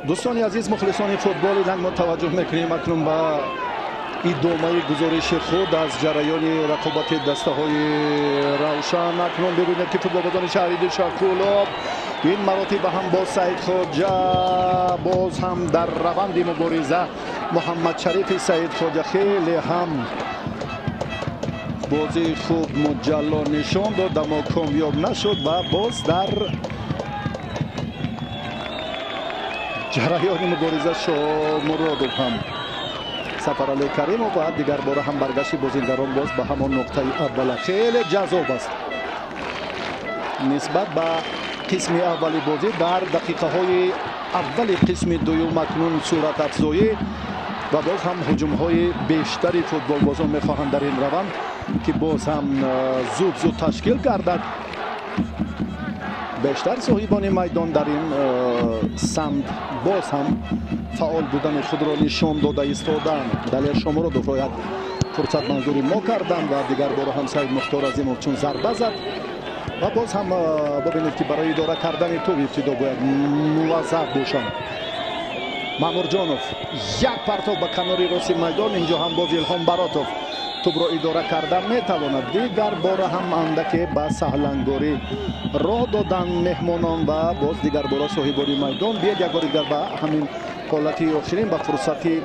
دوستان عزیز مخلصان فوتبال ایران ما توجه میکنیم اکنون با ادامه گزارش خود از جریان رقابت دسته های روشن. اکنون ببینید که فوتبالبازان شهری دلشادکولاب این مراتب هم با سعید خواجه باز هم در روند مبارزه محمد شریف سعید خواجه خیلی هم بازی خوب مجلا نشان داد اما کامیاب نشد و باز در جریان مبارزه شامرادov هم سفرعلی کریمov و دیگر باره هم برگشت بازیگران باز به همان نقطه اول خیلی جذاب است نسبت به قسم اولی بازی. در دقیقه های اول قسم دوم اکنون صورت افزایی و باز هم هجوم های بیشتری فوتبال بازان میخواهند در این روند که باز هم زود تشکیل گردد. بیشتر صاحبان میدان در این سمت باز هم فعال بودن خود را نشان داده ایستادند. دلیل شامرادov را یک فرصت منظوری ما کردند و دیگر بار هم سعید مختار عظیمov چون ضربه زد و باز هم ببینید که برای اداره کردن توپ ابتدا باید موظف باشند. مامورجانov یک پرتاب به کناری راست میدان. اینجا هم باز الهام براتov توپ را اداره کردن میتواند. دیگر بار هم اندک به سهلنگاری راه دادن مهمانان و باز دیگر بار صاحبان میدان بیاد یک بار دیگر به همین حالتی آخرین به فرصتی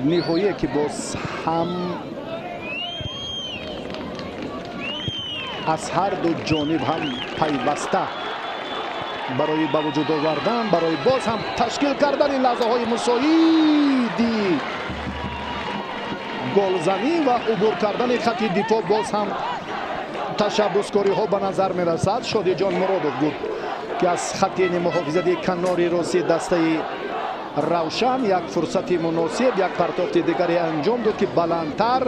نهایی که باز هم از هر دو جانب هم پیوسته برای به وجود آوردن برای باز هم تشکیل کردن این لحظه های مساعدی گلزنی و عبور کردن خط دفاع باز هم تشبسکاری ها به نظر می رسد. شادی جان مرادov بود که از خط محافظتی کناری راست دسته روشن یک فرصت مناسب یک پرتافت دیگری انجام داد که بلندتر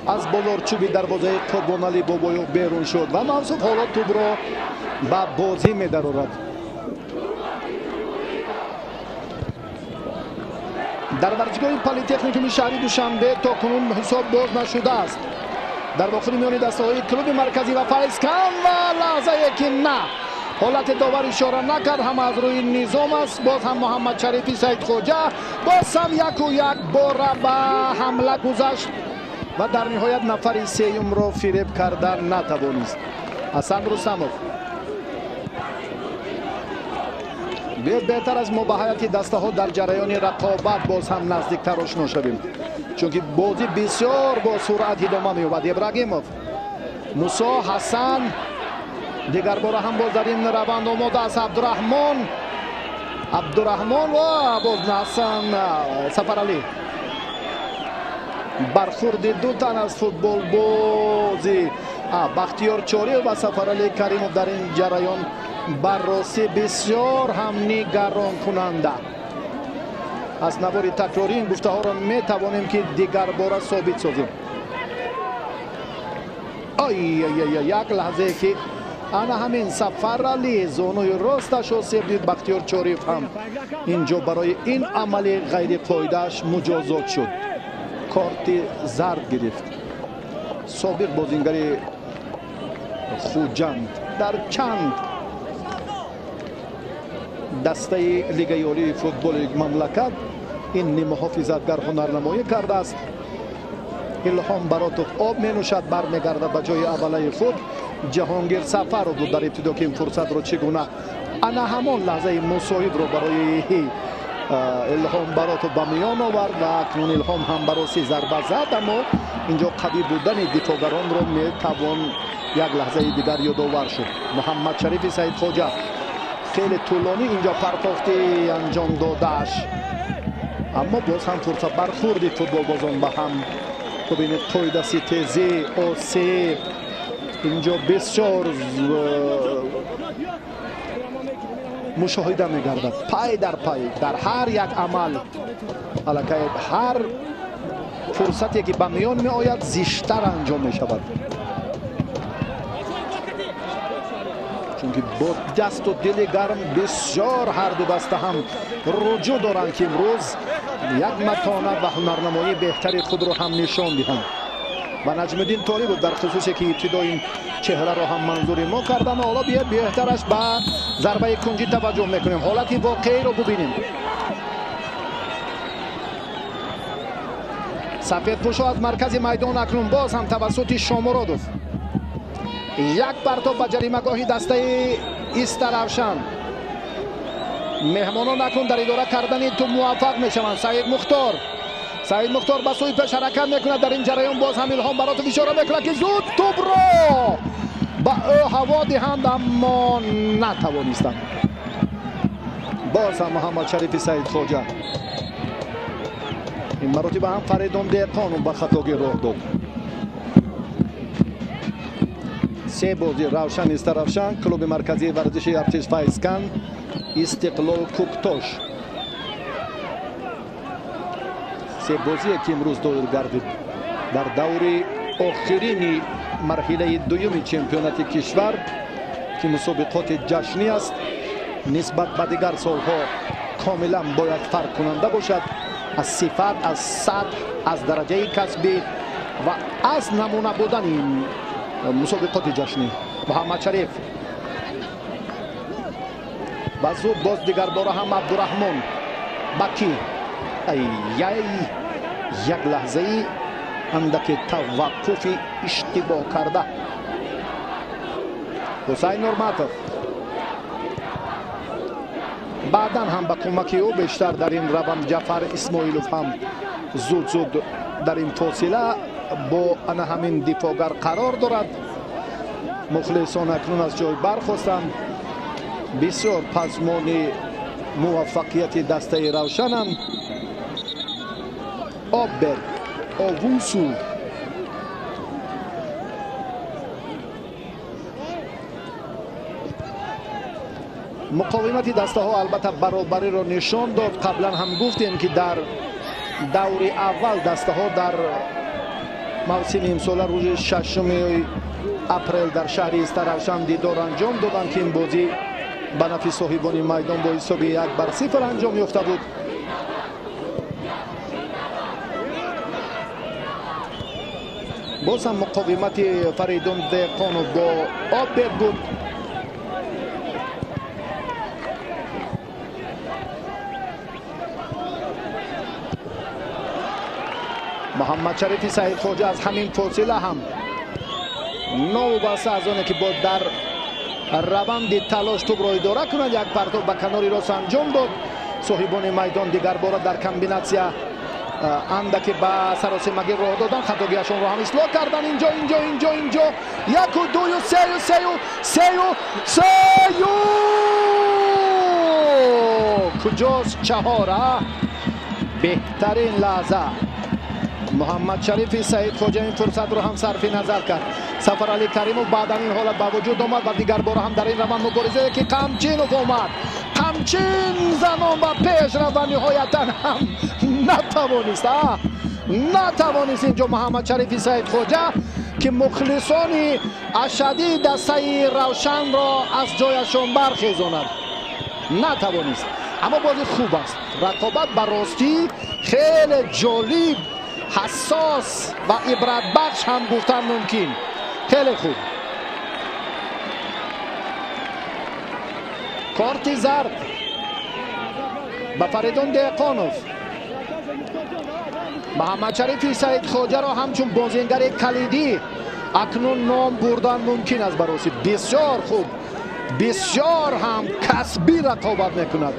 از بالارچوبی دروازه قربان علی بابایوف بیرون شد و موصوف حالا توپ را به بازی می درآورد. در ورزشگاه پلی‌تکنیک شهری دوشنبه تا کنون حساب باز نشده است. در واقع میان دسته‌های کلوب مرکزی و فیضکن و لحظه‌ای که نه حالت داور اشاره نکرد هم از روی نظام است. باز هم محمد شریفی سعید خواجه باز هم یک بار به حمله گذشت و در نهایت نفر سوم را فریب کردن نتوانست. حسن رستمov بهتر از مباحث دسته ها در جریان رقابت باز هم نزدیکتر آشنا شویم چون که بازی بسیار با سرعت ادامه می‌یابد. ابراهیمov موسی حسن دیگر بار هم باز در این روند آماده است. عبدالرحمن و باز حسن سفرعلی برخورد دو تن از فوتبال بازی بختیار چاری و سفرعلی کریمov در این جریان بررسی بسیار هم نگران کننده از نوار تکراری این گفته ها را می توانیم که دیگر بار ثابت سازیم. یک لحظه که انا همین سفرعلی زانوی راستش آسیب دید بختیار چاریف هم اینجا برای این عمل غیر قاعده‌اش مجازات شد. کارت زرد گرفت. سابق بازیگر خوجند در چند دسته لیگ عالی فوتبال مملکت این محافظتگر هنرنمایی کرده است. الهام براتov آب می نوشد برمیگردد به جای اوله خود. جهانگیر سفرov بود در ابتدا که این فرصت را چگونه انا همان لحظه مساعد را برای الهام براتov به میان آورد و اکنون الهام هم براسی ضربه زد اما اینجا قوی بودن دفاعگران را می توان یک لحظه دیگر یادآور شد. محمد شریف سعید خواجه خیلی طولانی اینجا پرتافتی انجام دادش اما باز هم فرصت برخورد فوتبال بازان به هم. ببینید قاعده تیزی آسیب اینجا بسیار مشاهده میگردد پای در پای در هر یک عمل البته هر فرصتی که به میان می آید زیشتر انجام می شود چون که با دست و دل گرم بسیار هر دو دسته هم رجوع دارند که امروز یک متانت و هنرنمایی بهتری خود را هم نشان دهند. و نجم‌الدین طاری بود در خصوصی که ابتدا این چهره رو هم منظور ما کردن. حالا بیاید بهترش به ضربه کنجی توجه میکنیم، حالت واقعی رو ببینیم. سفیدپوشو از مرکز میدان اکنون باز هم توسط شامورادوف یک پرتاب به جریمه‌گاه دسته استرافشان. مهمانان اکنون در اداره کردن تو موفق میشوند. سعید مختار به سوی پیش حرکت میکند. در این جریان باز هم الهام براتوف اشاره میکند که زود توپ را به او هوا دهند اما نتوانستند. باز هم محمد شریف سعید خوجا این مرتبه هم فریدون دهقان به خطاگی راه داد. سه بازی روشن استرافشان، کلوب مرکزی ورزشی ارتش فایسکان، استقلال کوکتاش. سه بازی که امروز دایر گردید در دور آخرین مرحله دوم چمپیونات کشور که مسابقات جشنی است، نسبت به دیگر سالها کاملا باید فرق کننده باشد از صفت، از سطح، از درجه کسبی و از نمونه بودن این مسابقات جشنی. محمد شریف و زود باز دیگر باره هم عبدالرحمن بکی. یک لحظه ای اندک توقف اشتباه کرده. حسین نورماتوف بعدا هم با کمک او بیشتر در این روند جعفر اسماعیلوف هم زود در این فاصله با آن همین دفاعگر قرار دارد. مخلصان اکنون از جای برخواستند. بسیار پزمان موفقیت دسته روشنم. آببرگ، آووسو، مقاومت دسته ها البته برابری را نشان داد. قبلا هم گفتیم که در دور اول دسته ها در موسم امسال روز 6 اپریل در شهر استرافشان دیدار انجام دادند که این بازی به نفع صاحبان میدان با حساب 1-0 انجام یافته بود. باز هم مقاومت فریدون دهقان با آببرگ بود. محمد شریف سعید خوجا از همین فاصله هم نوبسته از آنه که با در روند تلاش توپ را اداره کنند یک پرتاب به کناری راست انجام داد. صاحبان میدان دیگر بار در کمبیناسیا اندکی به سراسیمگی راه دادن، خطاگیشان را هم اصلاح کردن. اینجا یک و دو و سه کجاست چهاره؟ بهترین لحظه محمد شریف سعید خوجا این فرصت رو هم صرف نظر کرد. سفر علی کریموف بعد این حالت با وجود آمد و دیگر بار هم در این روند مبارزه که قمچینوف آمد، قمچین زنان و پیش رو و نهایتا هم نتوانست اینجا محمد شریف سعید خوجا که مخلصان اشدی دسته روشن را از جایشان برخیزاند نتوانست. اما بازی خوب است، رقابت به راستی خیلی جالب، حساس و عبرت بخش هم گفتن ممکن. خیلی خوب. کارت زرد به فریدون دهقانوف. محمد شریف سعید خوجا را همچون بازیگر کلیدی اکنون نام بردن ممکن است براسی. بسیار خوب، بسیار هم کسبی رقابت میکند،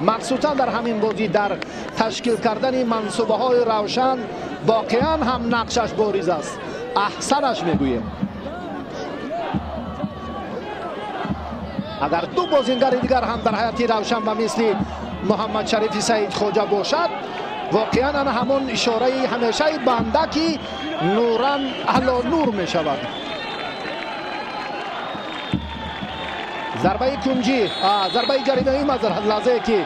مخصوصا در همین بازی در تشکیل کردن منصوبه های روشن واقعا هم نقشش بارز است. احسنش میگویم. اگر دو بازیگر دیگر هم در حیاتی روشن و مثل محمد شریف سعید خوجا باشد، واقعا همون اشاره همیشه بنده که نوران علا نور می شود. ضربه کنجی، ضربه جریمه‌ای مزرحت لحظه که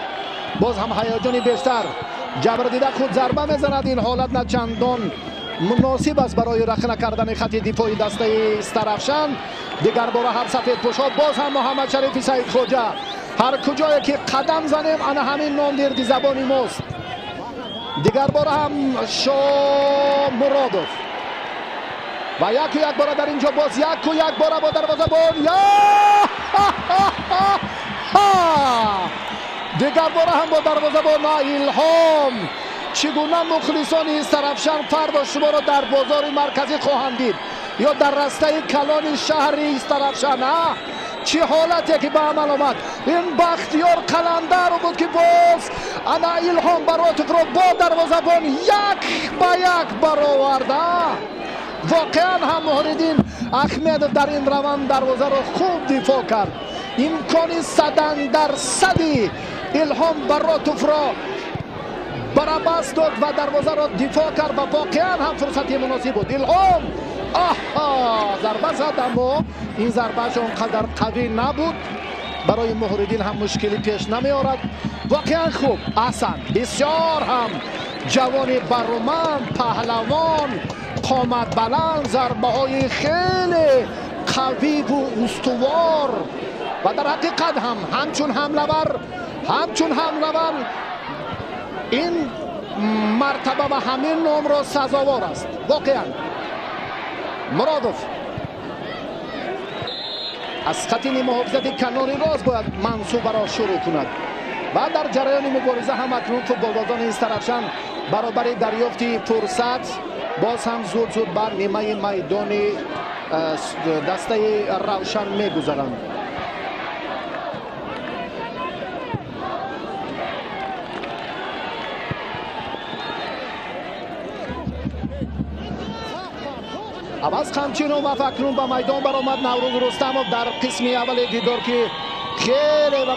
باز هم هیجانی بیشتر جبر دیده خود ضربه میزند. این حالت نه چندان مناسب است برای رخنه کردن خط دفاعی دسته استرافشان. دیگر بار هر سفیدپوش‌ها باز هم محمد شریف سعید خوجا، هر کجایی که قدم زنیم انا همین نام دیردی زبانی ماست. دیگر بار هم شامورادوف و یک بار در اینجا باز یک بار با دروازه‌بان دیگر بار هم با دروازه‌بان ایلهام. چگونه مخلصان سرافشان فردا شما را در بازار مرکزی خواهند دید یا در رسته کلان شهر سرافشان. چه حالتی که به عمل آمد. این بختیار قلندر بود که باز انا ایلهام براتوف را با دروازه‌بان یک برآورده. واقعا هم محمدالدین احمد در این روند دروازه را خوب دفاع کرد. امکان 100% ایلهام براتوف را برابست داد و دروازه را دفاع کرد و واقعا هم فرصتی مناسب بود. ایلهام ضربه زد اما این ضربهش اونقدر قوی نبود. برای محمدالدین هم مشکلی پیش نمی آورد. واقعا خوب احسن بسیار هم جوان برومند پهلوان قامت بلند ضربه های خیلی قوی و استوار و در حقیقت هم همچون حمله‌ور این مرتبه و همین نام را سزاوار است. واقعا مرادوف از خط محافظت کناری راست باید منصوبه را شروع کند و در جریان مبارزه هم اکنون فوتبالبازان این طرفشان برابر دریافت فرصت باز هم زود بر نیمه میدان دسته روشن میگذارند. عوض همچنین و فکنون به میدان برآمد نوروز رستمov در قسم اول دیدار که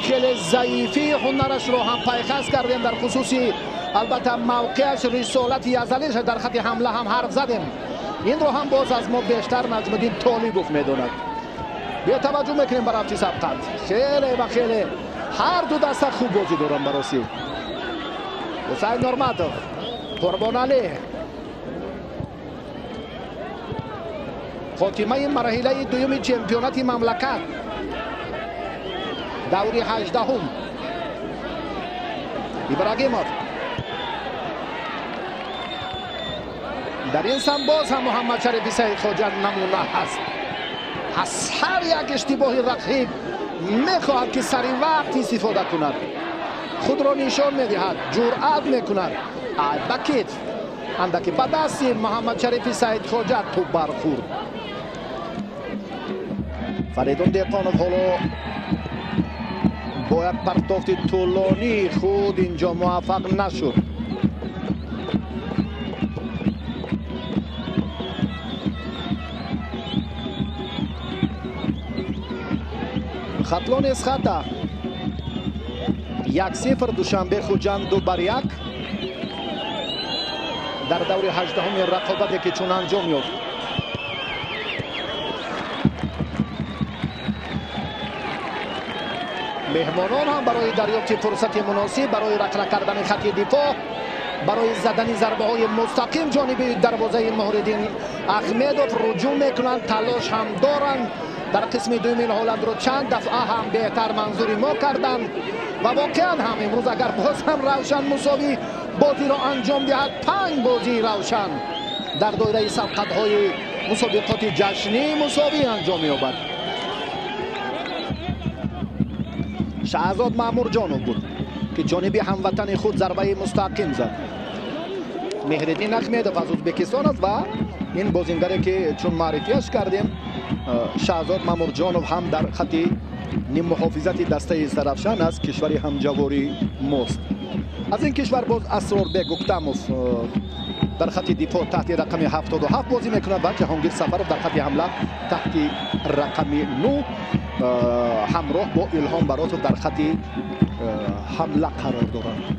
خیلی ضعیفی هنرش رو هم پیخست کردیم. در خصوصی البته موقعش رسالت ازلیش در خط حمله هم حرف زدیم. این رو هم باز از ما بیشتر نجم‌الدین طالبوف میدوند. بیا توجه میکنیم بر افتی سبقت. خیلی هر دو دسته خوب بازی دارن براسی. حسین نورماتوف قربان علی خاتمه مرحله دوم چمپیونات مملکت دوری 18 ابراهیموف در این سم باز هم محمد شریفی سعید خواجه نمونه هست. از هر یک اشتباه رقیب میخواهد که سریع وقت استفاده کند، خود را نشان میدهد، جرأت میکند. بکیت اندکی به دست محمد شریفی سعید خواجه توپ برخورد. فریدون دهقانوف حالا با یک پرتافت طولانی خود اینجا موفق نشد. خطلان از خطه 1-0 دوشنبه خوجند 2-1 در دور 18 رقابتی که چون انجام یافت. مهمانان هم برای دریافت فرصت مناسب برای رقم کردن خط دفاع برای زدن ضربه های مستقیم جانب دروازه محمدالدین احمدوف رجوع میکنند، تلاش هم دارند. در قسم دوم این حالت رو چند دفعه هم بهتر منظوری ما کردند و واقعا هم امروز اگر باز هم روشن مساوی بازی را انجام دهد 5 بازی روشن در دایره سبقت های مسابقات جشنی مساوی انجام یابد. شهزاد مامورجانوف بود که جانب هموطن خود ضربه مستقیم زد. مهردین احمدوف از ازبکستان است و این بازیگری که چون معرفیش کردیم شهزاد مامورجانوف هم در خط نیم محافظت دسته سرافشان است، کشوری همجواری ماست. از این کشور باز اسراربek اوکتاموف در خط دفاع تحت رقم 77 بازی میکند و جهانگیر سفرов در خط حمله تحت رقم 9 همراه با ایلهام براتوف در خط حمله قرار دارند.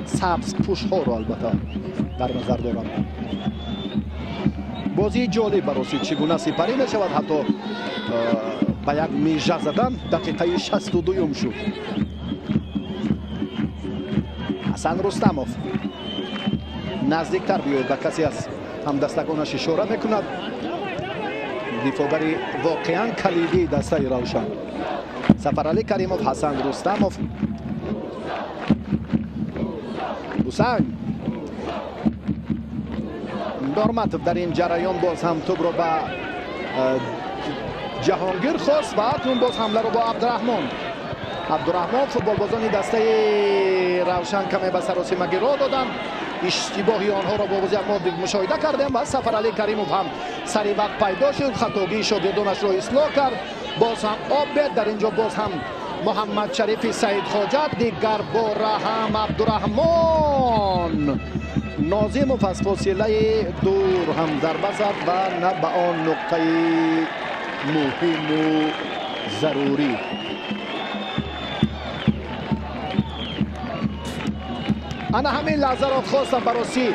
سبز پوش ها را البته در نظر دارند. بازی جالب براسی چگونه سپری می شود، حتی با یک میژه زدن دقیقه 62 شد. حسن رستمov نزدیکتر بیاید به کسی از همدستگانش اشاره میکند. دفاعگری واقعا کلیدی دسته روشن. سفرعلی کریموف، حسن رستمov، حسین نورماتوف در این جریان باز هم توپ رو به جهانگیر خواست و اکنون باز حمله رو با عبدالرحمن فوتبالبازان دسته روشن کمی به سراسیمگی را دادن. اشتباهی آنها را با وضعیت ما مشاهده کردیم و سفرعلی کریموف هم سری وقت پیدا شد، خطاگی شاگردانش را اصلاح کرد. باز هم عابد در اینجا، باز هم محمد شریف سعید خواجه، دیگر باره هم عبدالرحمن ناظموف از فاصله دور هم ضربه زد و نه به آن نقطه مهم و ضروری. انا همین لحظه را خواستم برای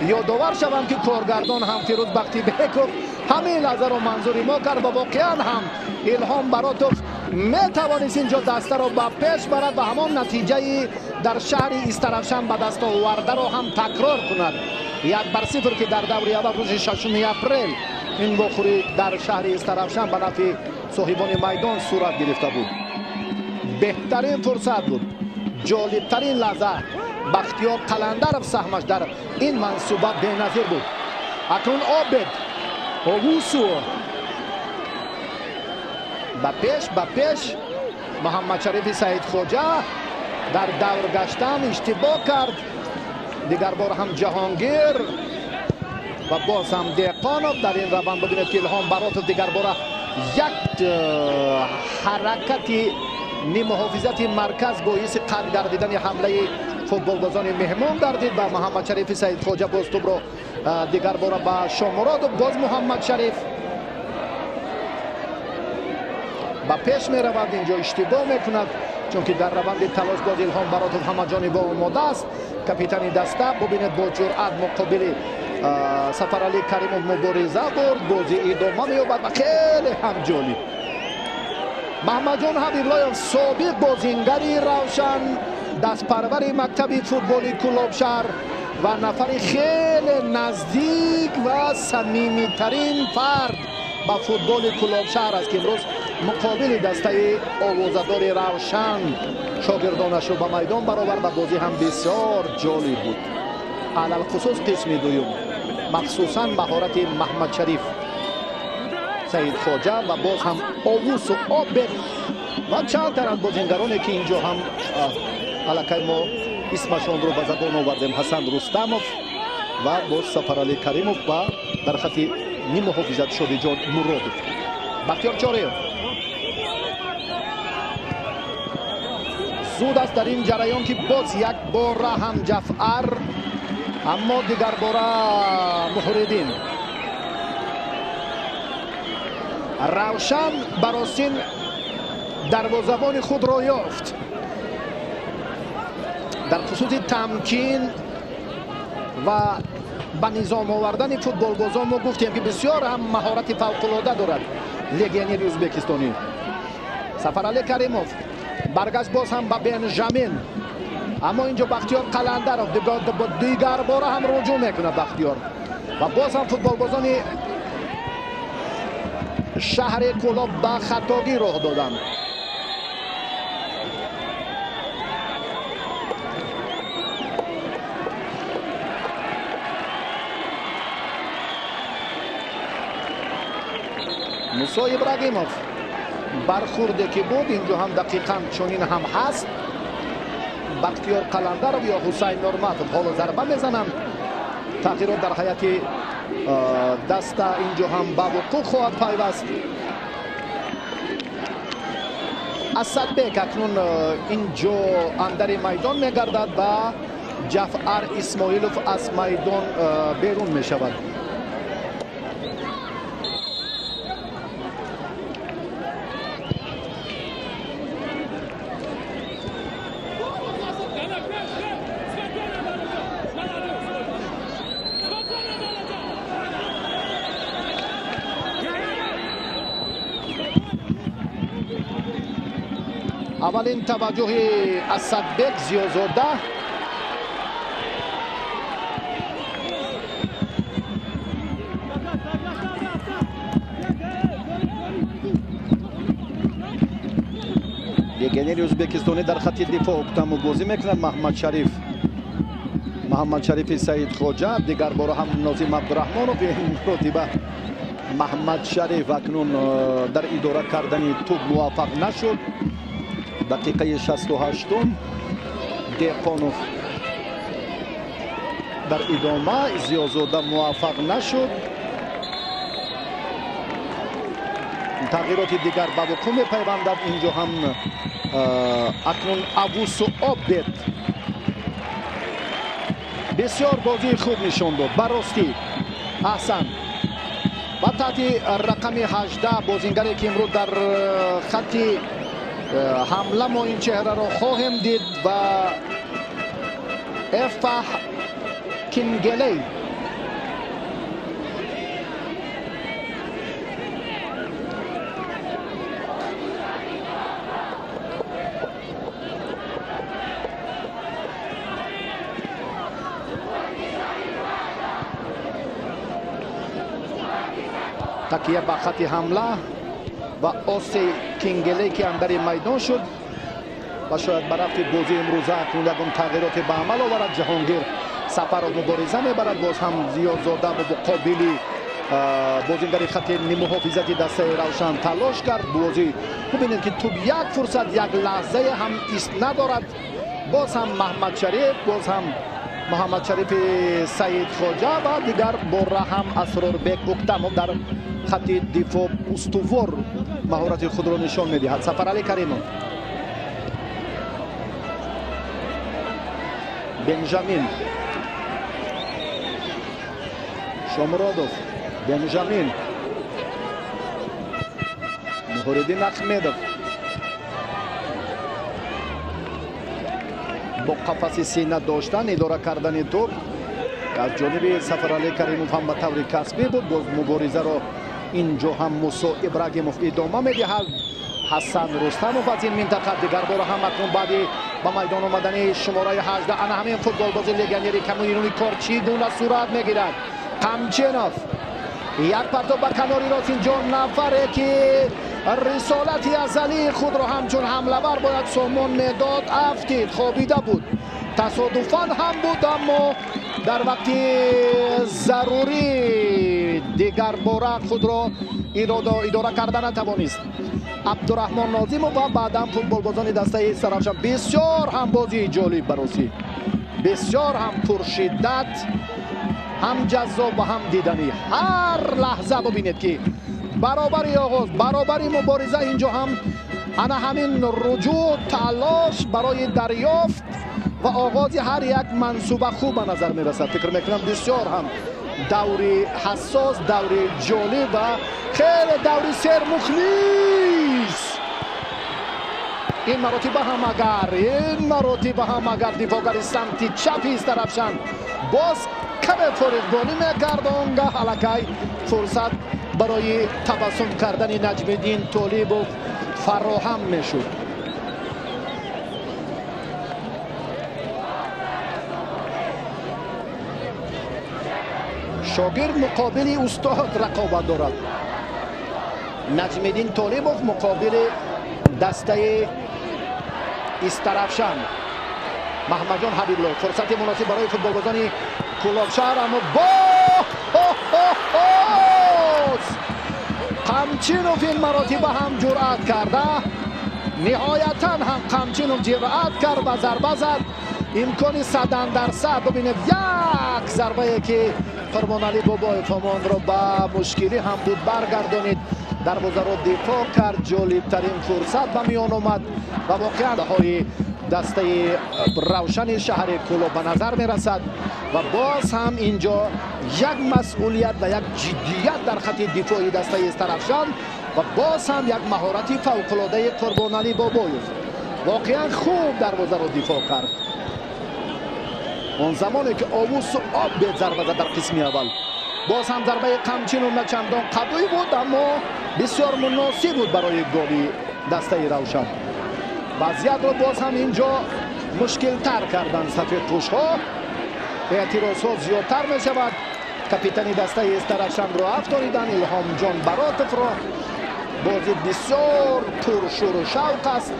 یادآور شوم که کارگردان هم فیروز بختی بیکوف همین لحظه را منظوری ما کرد و واقعا هم الهام براتوف می توانست اینجا دسته را به پیش برد و همان نتیجه در شهر استرفشن به دست آورده را هم تکرار کند. 1-0 که در دوره اول روز 6 اپریل این بخوری در شهر استرفشن به نفع صاحبان میدان صورت گرفته بود. بهترین فرصت بود، جالبترین لحظه بختیار قلندرов سهمش در این منصوبه بی‌نظیر بود. اکنون عابد اووسو به پیش محمد شریف سعید خواجه در دور گشتن اشتباه کرد. دیگر بار هم جهانگیر و باز هم دهقانov در این روند. ببینید که الهام براتوف دیگر بار یک حرکتی محافظت مرکز باعث قطع گردیدن حمله فوتبالبازان مهمان گردید و محمد شریف سعید خواجه باز توپ را دیگر بار به شامراد و باز محمد شریف به پیش می رود. اینجا اشتباه می کند چون که در روند تلاش باز الهام براتوف همه جانبه آماده است. کاپیتان دسته ببینید با جرأت مقابل سفرعلی کریموف مبارزه برد. بازی ادامه می‌یابد و خیلی هم جالب. محمد جان حبیب‌الله سابق بازیگری روشن، دستپرور مکتب فوتبالی کلابشهر و نفر خیلی نزدیک و صمیمی‌ترین فرد به فوتبال کلابشهر است که امروز مقابل دسته آوازه‌دار روشن شاگردانش رو به میدان برآورد و بازی هم بسیار جالب بود. علل خصوص قسم دوم مخصوصا مهارت محمد شریف سعید خواجه و باز هم اووس و عابد و چند تن از بازیگرانی که اینجا هم الکی ما اسمشان رو به زبان آوردیم. حسن رستمov و باز سفرعلی کریموف و در خط نیم محافظت شادیجان مرادوف. بختیار چاریف زود است در این جریان که باز یک بار هم جعفر، اما دیگر بار محردین. روشن براسین دروازه‌بان خود را یافت. در خصوص تمکین و به نظام آوردن فوتبالبازان ما گفتیم که بسیار هم مهارت فوق‌العاده دارد لگیونر ازبکستانی. سفرعلی کریموف برگشت باز هم به بنجامین، اما اینجا بختیار قلندرov دیگر بار هم رجوع میکنه بختیار و باز هم فوتبالبازان شهر کلاب به خطاگی راه دادن. موسی ابراهیموف برخورده که بود اینجا هم دقیقاً چنین هم هست. بختیار قلندرov یا حسین نورماتوف حالا ضربه میزنن. تغییرات در حیات دسته اینجا هم به وقوع خواهد پیوست. اسدبک اکنون اینجا اندر میدان میگردد و جعفر اسماعیلوف از میدان بیرون میشود. اولین توجه اسدبک زیازاده لگیونر ازبکستانی در خط دفاع اکتم بازی میکنند. محمد شریف محمد شریف سعید خوجا، دیگر بار هم ناظم عبدالرحمنов. این مرتبه محمد شریف اکنون در اداره کردن توپ موفق نشد. دقیقه 68 دهقانов در ادامه زیازاده موفق نشد. تغییرات دیگر به وقوع می‌پیوندد. اینجا هم اکنون ابوسو عابد بسیار بازی خوب نشان داد. براستی احسن و تحت رقم 18 بازیگری که امروز در خط حمله ما این چهره را خواهیم دید و افح کینگلی تکیه به خط حمله و اوسی کینگلی که اندر میدان شد و شاید برای بازی امروزه اکنون یکم تغییرات به عمل آورد. جهانگیر سفر و مبارزه میبرد. باز هم زیازاده به مقابل بازیگر خط نیم محافظتی دسته روشن تلاش کرد. بازی ببینید که توپ یک فرصت یک لحظه هم ایست ندارد. باز هم محمد شریف، باز هم محمد شریف سعید خوجا و دیگر باره هم اسراربek اکتمov در خط دفاع استوار مهارت خود را نشان میدهد. سفرعلی کریمov، بنجامین، شامرودov، بنجامین، مهردین احمدov با قفس سینه داشتن اداره کردن توپ از جانب سفرعلی کریمov هم به طور کسبی بود. باز مبارزه را اینجا هم موسی ابراهیمov ادامه میدهد. حسن رستمov از این منطقه دیگر بار هم اکنون بعد به میدان آمدن شماره 18 انا همین فوتبال بازی لگنری کامرونی کارچی دونه صورت میگیرد. قمچینوف یک پرتاب به کناری راست. اینجا نفره که رسالتی ازلی خود را همچون حمله ور باید سامان میداد افتید. خوابیده بود، تصادفاً هم بود، اما در وقت ضروری دیگر باره خود را اداره کردن نتوانست. عبدالرحمن ناظمov و بعدم فوتبال بازان دسته سرافشان. بسیار هم بازی جالب براسی، بسیار هم پرشدت، هم جذاب و هم دیدنی. هر لحظه ببینید که برابری آغاز، برابری مبارزه. اینجا هم انا همین رجوع تلاش برای دریافت و آغاز هر یک منصوبه خوب به نظر می رسد. فکر میکنم بسیار هم دوری حساس، دوری جالب و خیلی دوری سرمخلیص. این مراتب هم اگر دفاعگر سمت چپی است درفشان باز کمی فریبانی میکرد. آنگاه الکی فرصت برای تبسم کردن نجم‌الدین طالبov فراهم میشد. شاگرد مقابل استاد رقابت دارد. نجم‌الدین طالبov مقابل دسته استرافشان. محمد جان حبیب‌الله فرصت مناسب برای فوتبالبازان کلابشهر، اما قمچینوف این مراتب هم جرأت کرده. نهایتا هم قمچینوف جرأت کرد و ضربه زد. امکانی 100% ببینید یک ضربه که فرمانعلی بابای فامان را به مشکلی هم بود برگردانید. دروازه را دفاع کرد. جالب ترین فرصت به میان آمد و واقعا های دسته روشن شهر کلوب به نظر می رسد و باز هم اینجا یک مسئولیت و یک جدیت در خط دفاعی دسته استرافشان و باز هم یک مهارتی فوق‌العاده قربانعلی بابایوف. واقعا خوب دروازه را دفاع کرد. اون زمانی که ابوسو عابد ضربه زد در قسم اول. باز هم ضربه قمچینوف نه چندان قوی بود اما بسیار مناسب بود برای گل دسته روشن. وضعیت رو باز هم اینجا مشکل تر کردن سفید پوش ها. اعتراض ها زیادتر می شود. کپیتانی دسته استرافشان رو افتاریدن. الهام جان براتف را. بازی بسیار پرشور و شوق است.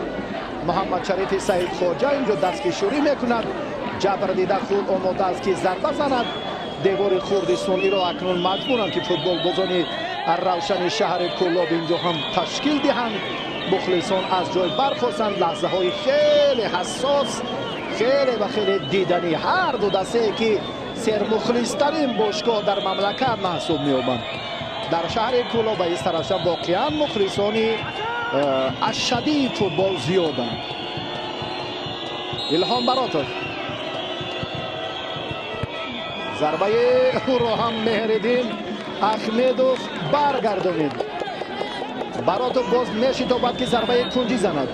محمد شریف سعید خوجا اینجا دستکشوری میکند. ҷабр дида худ омода аст ки зарба занад. девори хурди сунъиро акнун маҷбуранд ки футболбозони равшани шаҳри Кӯлоб инҷо ҳам ташкил диҳанд. мухлисон аз ҷой бархостанд. лаҳзаҳои хеле ҳассос, хеле ва хеле диданӣ. ҳар ду дастае ки сермухлистарин бошгоҳ дар мамлакат маҳсуб меёбанд. дар шаҳри Кӯлоб ба из тарафшан воқеан мухлисони ашадии футбол зиёданд. Илҳом Баротов, зарбаи ӯро ҳам Меҳриддин Ахмедов баргардонид. Баротов боз мешитобад ки зарбаи кунҷӣ занад.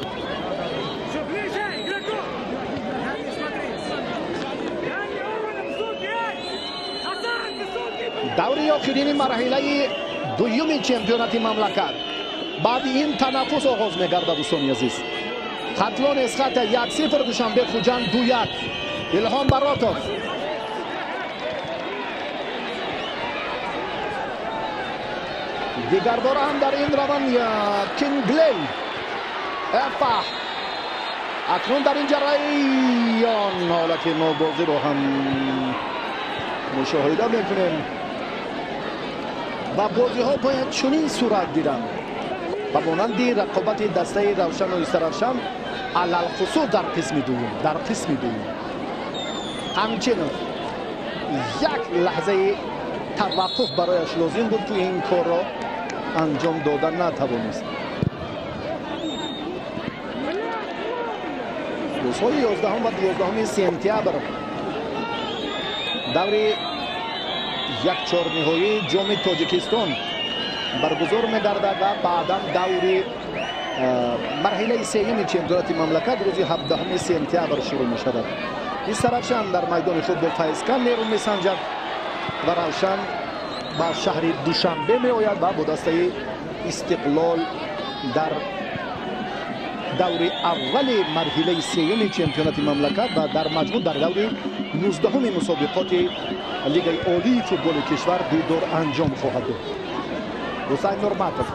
даври охирини марҳилаи дуюми чемпионати мамлакат. баъди ин танаффус оғоз мегардад. дӯстони азиз, хатлон эсхата 1-0, Душанбе Хуҷанд 2-1. Илҳом Баротов, дигар бора ҳам дар ин раванд Кинглей Эфах. акнун дар ин ҷараён ҳолати нобозиро ҳам мушоҳида мекунем. ва бозиҳо бояд чунин сурат гиранд ба монанди рақобати дастаи Равшану Истаравшан алалхусус дар қисми дуюм. ҳамчунин як лаҳзаи таваққуф барояш лозим буд ки ин корро анҷом дода натавонист. рӯзҳои 11 ва 12 сентябр даври як чорниҳои ҷоми Тоҷикистон баргузор мегардад ва баъдан даври марҳилаи сеюми чемпионати мамлакат рӯзи 17 сентябр шурӯъ мешавад. Истаравшан дар майдони футбол файзкан нерӯ месанҷад ва Равшан ба шаҳри Душанбе меояд ва бо дастаи Истиқлол дар даври аввали марҳилаи сеюми чемпионати мамлакат ва дар маҷмӯъ дар даври 19-уми мусобиқоти лигаи олии футболи кишвар дидор анҷом хоҳад буд. Ҳусайн Нурматов,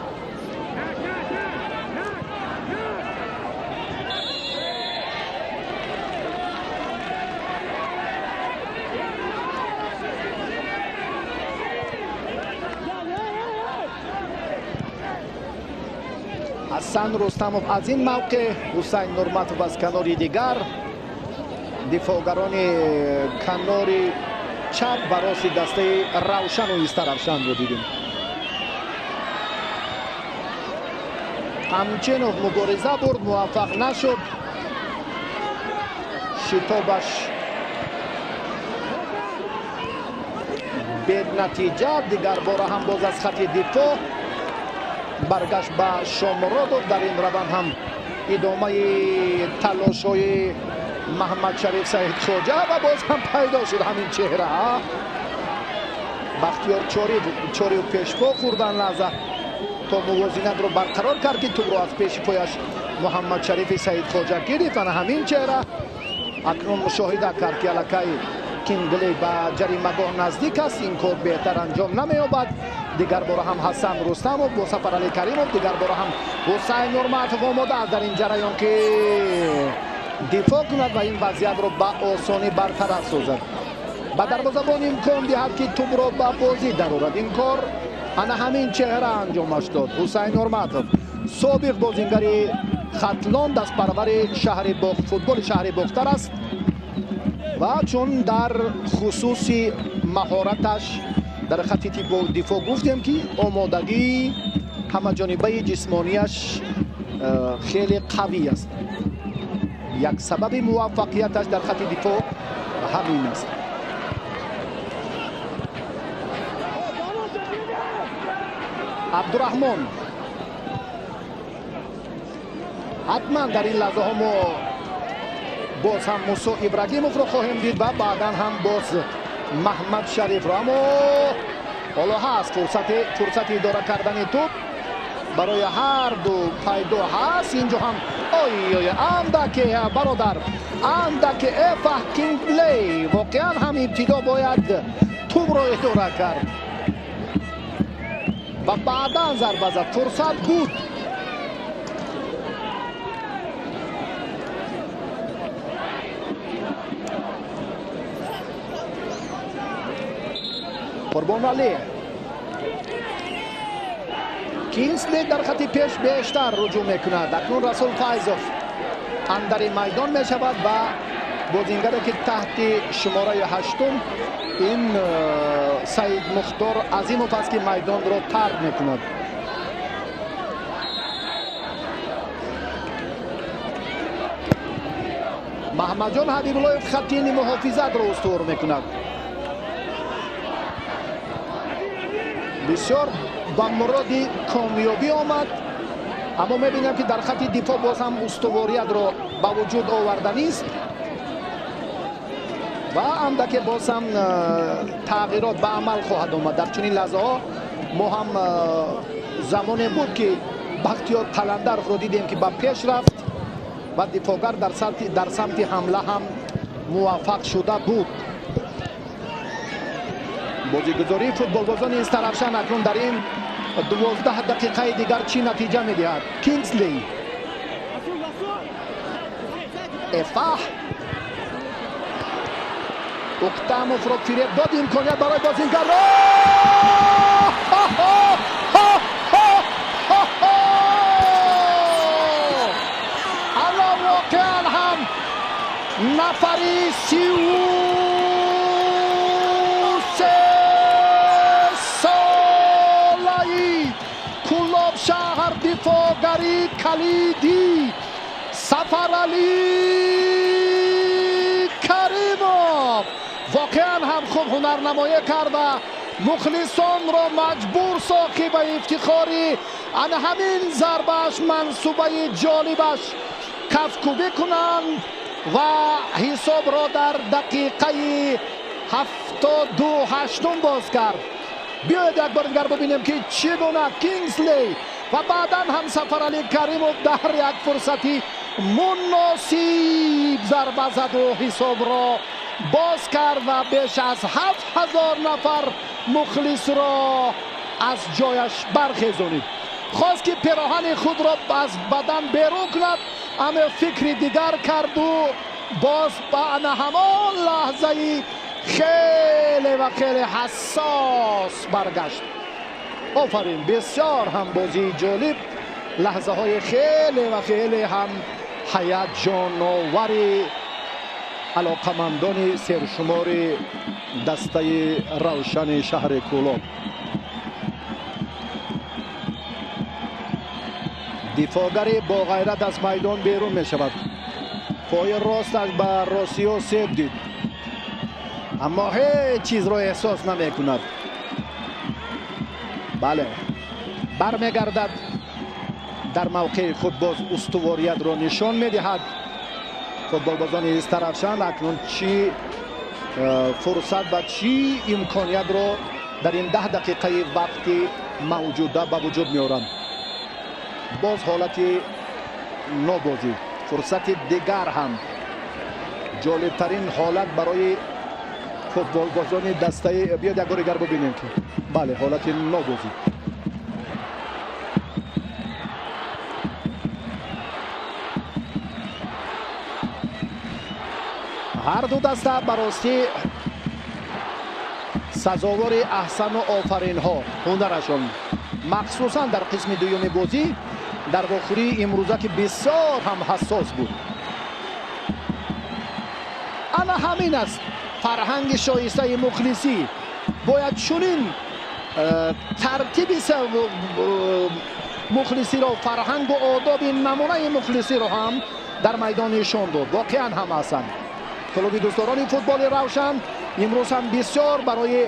ҳасан Рустамов аз ин мавқеъ, Ҳусайн Нурматов аз канори дигар. дифоъгарони канори чап ва рости дастаи Равшану Истаравшанро дидем. Ҳамчинов мубориза бурд, муваффақ нашуд. шитобаш беднатиҷа. дигар бора ҳам боз аз хати дифоъ баргашт ба Шомуродов. дар ин раванд ҳам идомаи талошҳои Маҳмадшариф Саидхоҷа ва боз ҳам пайдо шуд ҳамин чеҳра. Бахтиёр Чорев пешпо хӯрдан лаҳза то мувозинатро барқарор кард ки тӯбро аз пеши пояш Муҳаммадшарифи Саидхоҷа гирифт. ана ҳамин чеҳра акнун мушоҳида кард ки аллакай Кинглей ба ҷаримагоҳ наздик аст. ин кор беҳтар анҷом намеёбад. дигар бора ҳам Ҳасан Рустамов бо Сафаралӣ Каримов, дигар бора ҳам Ҳусайн Нурматов омода аст дар ин ҷараён ки дифоъ кунад ва ин вазъиятро ба осонӣ бартараф созад. ба дарвозабон имкон диҳад ки тӯбро ба бозӣ дарорад. ин кор ана ҳамин чеҳра анҷомаш дод. Ҳусайн Нурматов, собиқ бозингари Хатлон, дастпарвари футболи шаҳри Бохтар аст ва чун дар хусуси маҳораташ дар хати дифоъ гуфтем ки омодагии ҳамаҷонибаи ҷисмонияш хеле қавӣ аст. як сабаби муваффақияташ дар хати дифоъ ҳамин аст. Абдураҳмон, ҳатман дар ин лаҳзаҳо мо боз ҳам Мусо Ибрагимовро хоҳем дид ва баъдан ҳам боз Маҳмадшарифро. аммо ҳоло ҳаст фурсати идора кардани тӯб барои ҳар ду пайдо ҳаст. инҷо ҳам андаке бародар, андаке Эфах Кинглей воқеан ҳам ибтидо бояд тӯбро идора кард ва баъдан зарба зад. фурсат буд. قربان علی کینگسلی در خط پیش بیشتر رجوع میکند. اکنون رسول فایزوف اندر میدان میشود و بازیگری که تحت شماره 8 این سعید مختار عظیموف است که میدان را ترک میکند. محمد جان حبیب الله خطین محافظت را استوار میکند. بسیار با مراد کامیابی آمد، اما میبینم که در خط دفاع باز هم استواریت را با وجود آورده نیست و اندک باز هم تغییرات به عمل خواهد آمد. در چنین لحظه ها ما هم زمانی بود که بختیار قلندرف رو دیدیم که با پیش رفت و دفاعگر در سمت حمله هم موفق شده بود. بازیگزاری فوتبالبازان استرافشان اکنون در این 12 دقیقه دیگر چی نتیجه میدهد؟ کینگسلی افاح اکتاموف را فریب داد، امکانیت برای بازیگر را الان واقعا هم نفری 33 ساله کلاب شهر دفاعگری کلیدی سفرعلی کریموف واقعا هم خوب هنرنمایی کرد و مخلصان را مجبور ساخت به افتخاری ان همین ضربهش منصوبه جالبش کفکوبی کنند و حساب را در دقیقه 78 باز کرد. بیاید یک بار دیگر ببینیم که چگونه کینگسلی و بعدا هم سفرعلی کریموف در یک فرصتی مناسب ضربه زد و حساب را باز کرد و بیش از 7000 نفر مخلص را از جایش برخیزانید. خواست که پیراهن خود را از بدن بیرون کند، اما فکر دیگر کرد و باز به همان لحظه خیلی و خیلی حساس برگشت. آفرین، بسیار هم بازی جالب، لحظه های خیلی و خیلی هم هیجان آوری علاقمندان سرشمار دسته روشن شهر کولاب. دفاعگر با غیرت از میدان بیرون می شود. پای راستش به راسیو سیب دید، اما هیچ چیز را احساس نمی کند. بله، برمیگردد در موقع خود باز استواریت را نشان می دهد. فوتبالبازان استرافشان اکنون چی فرصت و چی امکانیت را در این 10 دقیقه وقتی موجوده به وجود می آورند. باز حالت نوبازی، فرصت دیگر هم جالبترین حالت برای فوتبالبازان دسته. بیاد یک بار دیگر ببینیم که بله، حالت نوبازی. هر دو دسته براستی سزاوار احسن و آفرین ها هنرشان، مخصوصا در قسم دوم بازی در واخوری امروزه که بسیار هم حساس بود. انا همین است فرهنگ شایسته مخلصی، باید چنین ترتیب مخلصی را، فرهنگ و آداب نمونه مخلصی را هم در میدان نشان داد. واقعا هم اصلا کلوب دوستداران فوتبال روشن امروز هم بسیار برای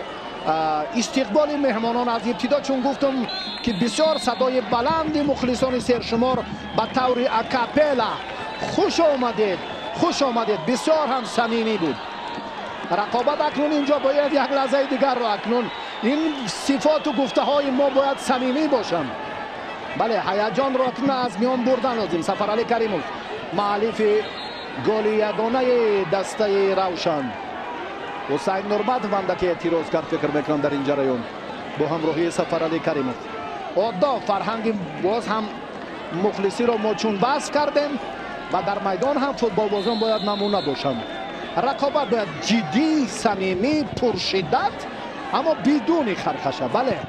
استقبال مهمانان از ابتدا، چون گفتم که بسیار صدای بلند مخلصان سرشمار به طور اکاپلا خوش آمدید، خوش آمدید، بسیار هم صمیمی بود. رقابت اکنون اینجا باید یک لحظه دیگر را، اکنون این صفات و گفته های ما باید صمیمی باشم. بله، هیجان را اکنون از میان بردن لازم. سفرعلی کریموف مؤلف گل یگانه دسته روشن. حسین نورمت وندکی اعتراض کرد، فکر میکنم در این جریان با همراهی سفرعلی کریموف. آداب فرهنگ باز هم مخلصی را ما چون بس کردیم و در میدان هم فوتبالبازان باید نمونه باشند. رقابت باید جدی، صمیمی، پرشدت اما بدون خرخشه. بله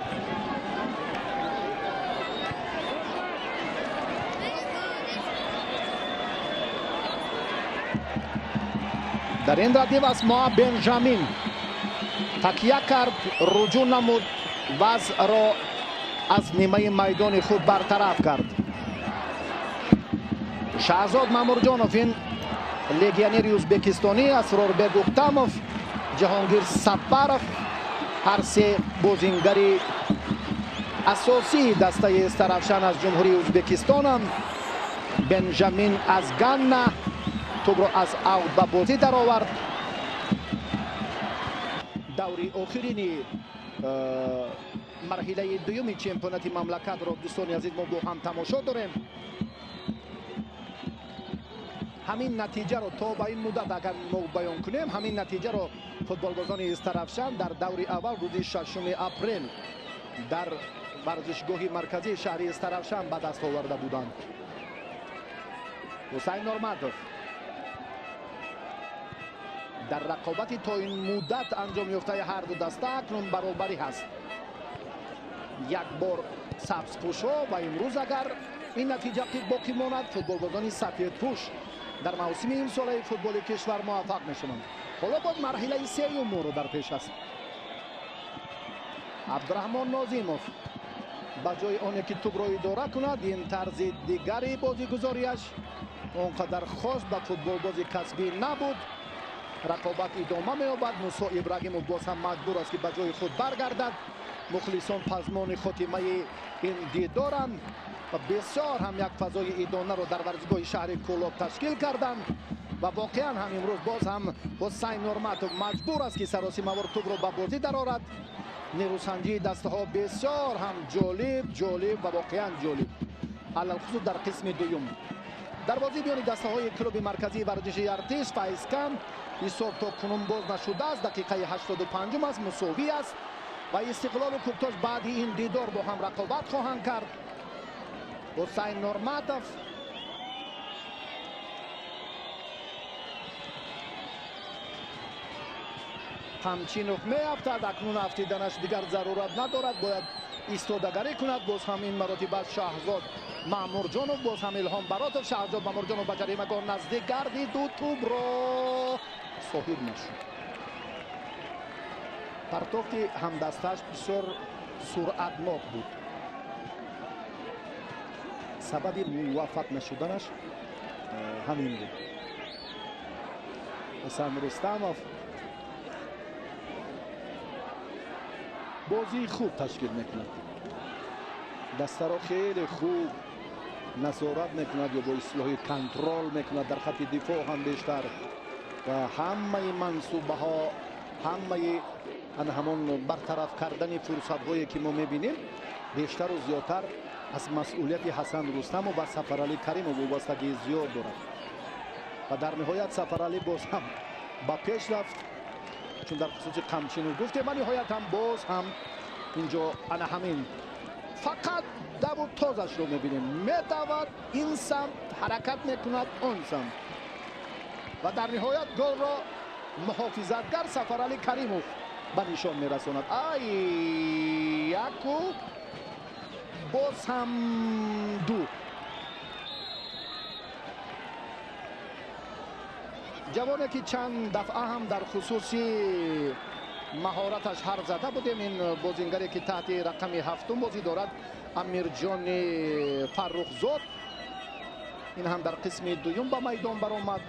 در این ردیف از ما بنجامین تکیه کرد، رجوع نمود، وضع را از نیمه میدان خود برطرف کرد. شهزاد مامورجانوف، این لگیونر ازبکستانی، اسراربگ اختاموف، جهانگیر سفرов، هر سه بازیگر اساسی دسته استرافشان از جمهوری ازبکستان. بنجامین از گانا توپ را از اوت به بازی درآورد. دوری آخرین مرحله دوم چمپیونات مملکت را دوستان عزیز ما با هم تماشا داریم. همین نتیجه را تا به این مدت اگر ما بیان کنیم، همین نتیجه را فوتبالبازان استرافشان در دور اول روز 6 اپریل در ورزشگاه مرکزی شهر استرافشان به دست آورده بودند. حسین نورمتوف در رقابتی تا این مدت انجام یافته هر دو دسته اکنون برابری هست. یک بار سبزپوش‌ها و امروز اگر این نتیجه باقی ماند، فوتبالبازان سفیدپوش در موسم این ساله فوتبال کشور موفق میشوند. حالا باید مرحله سوم ما رو در پیش است. عبدالرحمن نازیموف به جای آنکه که توپ را اداره کند، این طرز دیگری بازیگزاریش اونقدر خاص به فوتبال بازی کسبی نبود. رقابت ادامه می‌یابد. موسی ابراهیموف باز هم مجبور است که به جای خود برگردد. مخلصان پزمان خاتمه این دیدارند و بسیار هم یک فضای ادانه را در ورزشگاه شهر کولاب تشکیل کردند و واقعا هم امروز باز هم حسین نورمتوف مجبور است که سراسی موارد توپ را به بازی درآورد. نیروسنجی دسته ها بسیار هم جالب و واقعا جالب، علل خصوص در قسم دوم. در بازی میان دسته های کلوب مرکزی ورزشی ارتش فایسکن حساب تا کنون باز نشده است. دقیقه 85 است، مساوی است و استقلال و کوکتاش بعد این دیدار با هم رقابت خواهند کرد. حسین نورمتوف همچین میافتد. اکنون افتیدنش دیگر ضرورت ندارد، باید ایستادگری کند. باز هم این مراتب از شهزاد مامورجانوف، باز هم الهام براتوف. شهزاد مامورجانوف به جریمه‌گاه نزدیک گردید، دو توپ را صاحب نشد. پرتافت همدستش بسیار سرعتناک بود. سبب موفق نشدنش همین بود. حسن رستموف بازی خوب تشکیل میکند، دسته را خیلی خوب نظارت میکند یا با اصطلاح کنترل میکند. در خط دفاع هم بیشتر و همه منصوبه ها، همه همون برطرف کردن فرصت هایی که ما میبینیم بیشتر و زیادتر از مسئولیت حسن رستم و سفرعلی کریم و وابستگی زیاد دارد و در نهایت سفرعلی باز هم با پیش رفت، چون در خصوص قمچینو گفتیم و نهایت هم باز هم اینجا انا همین فقط دو تازش رو میبینیم، میدود این سمت حرکت میکند اون سمت و در نهایت گل را محافظتگر سفرعلی کریموف به نشان میرساند. یکو باز هم دو. جوانی که چند دفعه هم در خصوصی مهارتش حرف زده بودیم، این بازیگری که تحت رقم 7 بازی دارد، امیرجان فرخزاد، این هم در قسم دوم به میدان برآمد.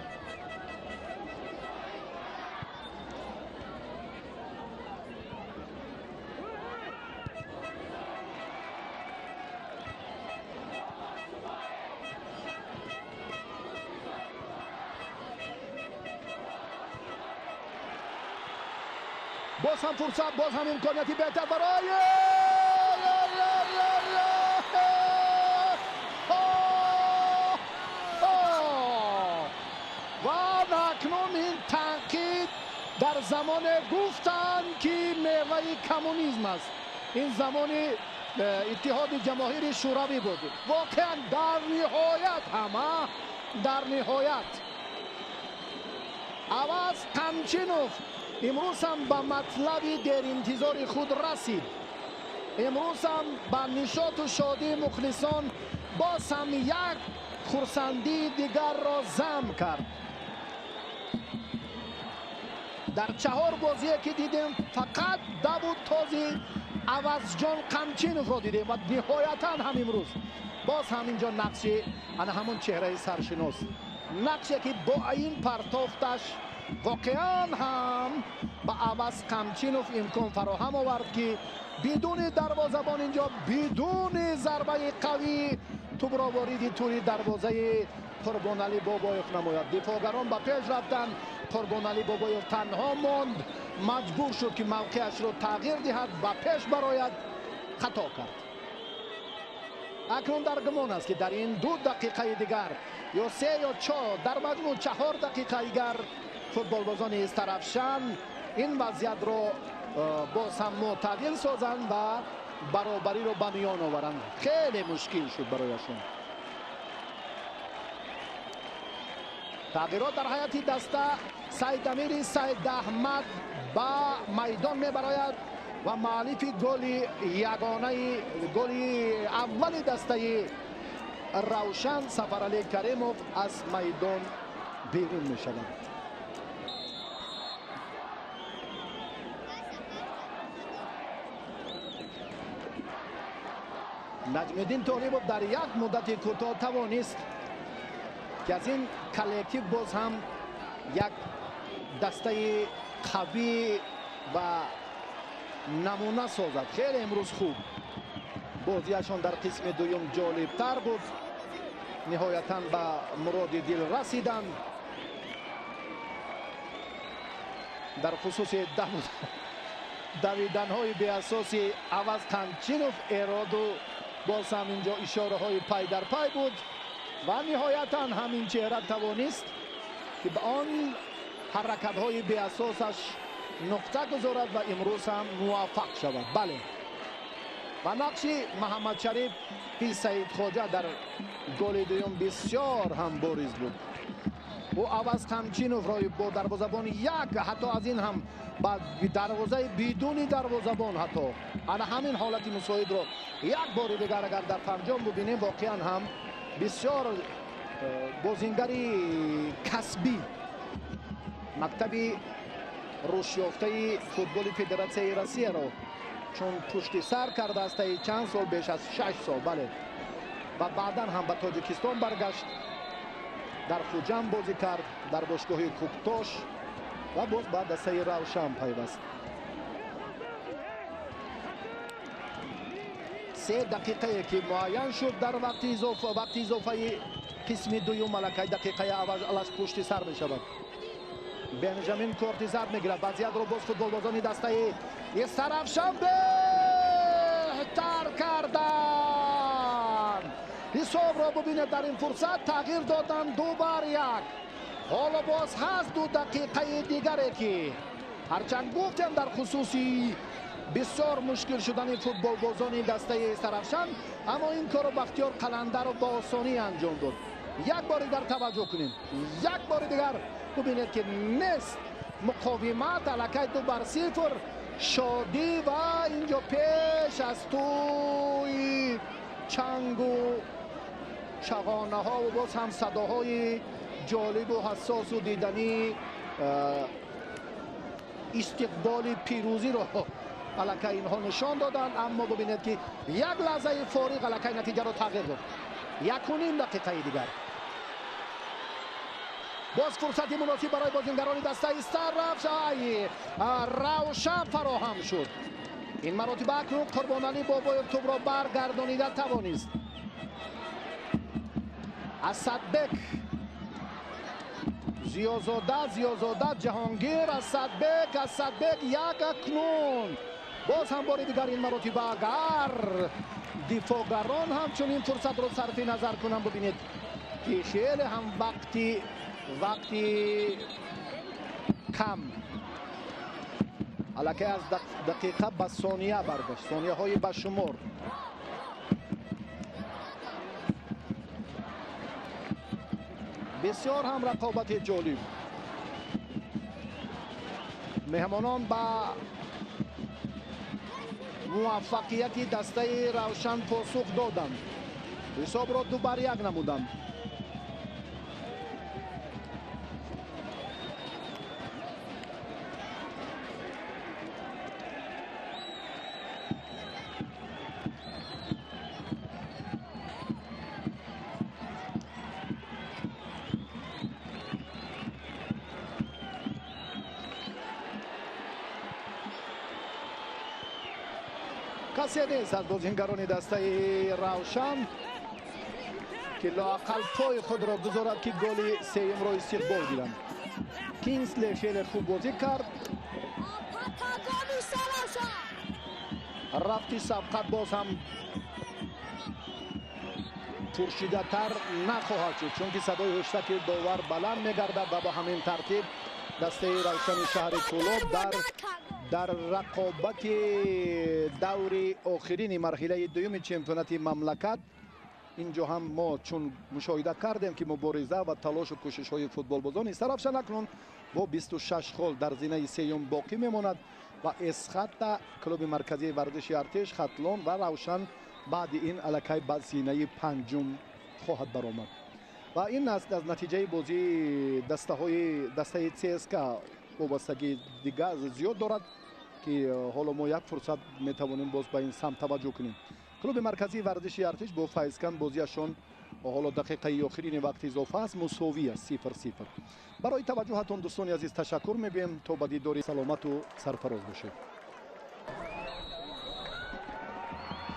باز هم فرصت، باز هم امکانیتی بهتر برای و اکنون این تنقید در زمان گفتن که میوه کمونیسم است، این زمان اتحاد جماهیر شوروی بود. واقعا در نهایت عوض قمچینوف امروز هم به مطلب در انتظار خود رسید. امروز هم به نشاط و شادی مخلصان باز هم یک خرسندی دیگر را ضم کرد. در 4 بازی که دیدیم فقط داوود تازی عوض جان قمچینوف را دیدیم و نهایتا هم امروز باز هم اینجا نقشی همون چهره سرشناس، نقشی که با این پرتافتش واقعا هم با عوض قمچینوف امکان فراهم آورد که بدون دروازه‌بان اینجا بدون ضربه قوی توپ را وارد توی دروازه قربانعلی بابایف نماید. دفاعگران به پیش رفتن، قربانعلی بابایف تنها ماند، مجبور شد که موقعش رو تغییر دهد، به پیش براید، خطا کرد. اکنون در گمان است که در این 2 دقیقه دیگر یا 3 یا 4 در مجموع 4 دقیقه دیگر فوتبالبازان استرافشان این وضعیت رو باز هم معتدل سازند و برابری رو به میان آورند. خیلی مشکل شد برایشون. تغییرات در حیاتی دسته، سید امیر سید احمد با میدان میبراید و مؤلف گل یگانه گل اول دسته روشن سفرعلی کریموف از میدان بیرون میشود. نجم الدین طالبوف در یک مدت کوتاه توانست که از این کلکتیو باز هم یک دسته قوی و نمونه سازد. خیلی امروز خوب بازیشان در قسم دوم جالبتر بود، نهایتا به مراد دل رسیدند. در خصوص دویدن های به اساس عوض قمچینوف ارادو باز هم اینجا اشاره های پای در پای بود و نهایتا همین چهره توانست که به آن حرکت های به اساسش نقطه گذارد و امروز هم موفق شود. بله، و نقش محمد شریف پی سعید خواجه در گل دوم بسیار هم بارز بود. او عوض قمچینوف را با دروازه‌بان یک حتی از این هم با دروازه بدون دروازه‌بان حتی همین حالت مساعد را یک بار دیگر اگر در فرجام ببینیم واقعا هم بسیار بازیگری کسبی، مکتب رشد یافته فوتبال فدراسیون روسیه را چون پشت سر کرده است چند سال، بیش از 6 سال. بله، و بعدا هم به تاجیکستان برگشت، در خوجم بازی کرد، در باشگاه کوکتاش و باز بعد دسته روشن پیوست. 3 دقیقه که معین شد در وقت اضافه قسم دوم ملکه دقیقه اول علش پشت سر می شود. بنجامین کورتی زرد میگیرد، وضعیت رو باز فوتبالبازان دسته استرافشان بهتر کردن. حساب را ببینید، در این فرصت تغییر دادن 2-1. حالا باز هست 2 دقیقه دیگره که هرچند گفتم در خصوصی بسیار مشکل شدن فوتبالبازان دسته استرافشان، اما این کار بختیار قلنده رو با آسانی انجام داد. یک بار دیگر توجه کنیم، یک بار دیگر ببینید که نیست مقاومت، الکی 2-0 شادی و اینجا پیش از توی چنگ و چغانه ها و باز هم صداهای جالب و حساس و دیدنی استقبال پیروزی رو الکی اینها نشان دادن. اما ببینید که یک لحظه فارغ الکی نتیجه رو تغییر داد. 1.5 دقیقه دیگر باز فرصت مناسب برای بازیگران دسته استرافشان روشن فراهم شد. این مراتب اکنون قربانعلی بابایف توپ را برگردانیده توانست. اسدبک، زیازاده، جهانگیر، اسدبک یک اکنون باز هم بار دیگر این مراتب اگر دفاعگران همچون این فرصت رو صرف نظر کنم ببینید که خیلی هم وقتی کم الکی از دقیقه به ثانیه برگشت، ثانیه های به شمار. بسیار هم رقابت جالب. меҳмонон ба муваффақияти дастаи равшан посух доданд. ҳисобро 2-1 намуданд. касе нест аз бозингарони дастаи равшан ки лоақал пои худро гузорад ки голи сеюмро истиқбол гиранд. Кингсли хеле хуб бозӣ кард. рафти сабқат боз ҳам пуршидатар нахоҳад шуд, чунки садои ҳуштаки довар баланд мегардад ва ба ҳамин тартиб дастаи равшани шаҳри Тӯлоб дар рақобати даври охирини марҳилаи дуюми чемпионати мамлакат инҷо ҳам мо чун мушоҳида кардем ки мубориза ва талошу кӯшишҳои футболбозони Равшан акнун бо 26 хол дар зинаи сеюм боқӣ мемонад ва эсхата клуби марказии варзиши артеш, хатлон ва равшан баъди ин аллакай ба зинаи панҷум хоҳад баромад. ва ин аст аз натиҷаи бозии дастаи ЦСКА вобастагии дигар зиёд дорад ки ҳоло мо як фурсат метавонем боз ба ин самт таваҷҷӯҳ кунем. клуби марказии варзиши артеш бо файзкан бозиашон ҳоло дақиқаи охирини вақти изофа аст, мусовӣ аст 0-0. барои таваҷҷӯҳатон дӯстони азиз ташаккур мегӯем. то ба дидори саломату сарфароз бошед.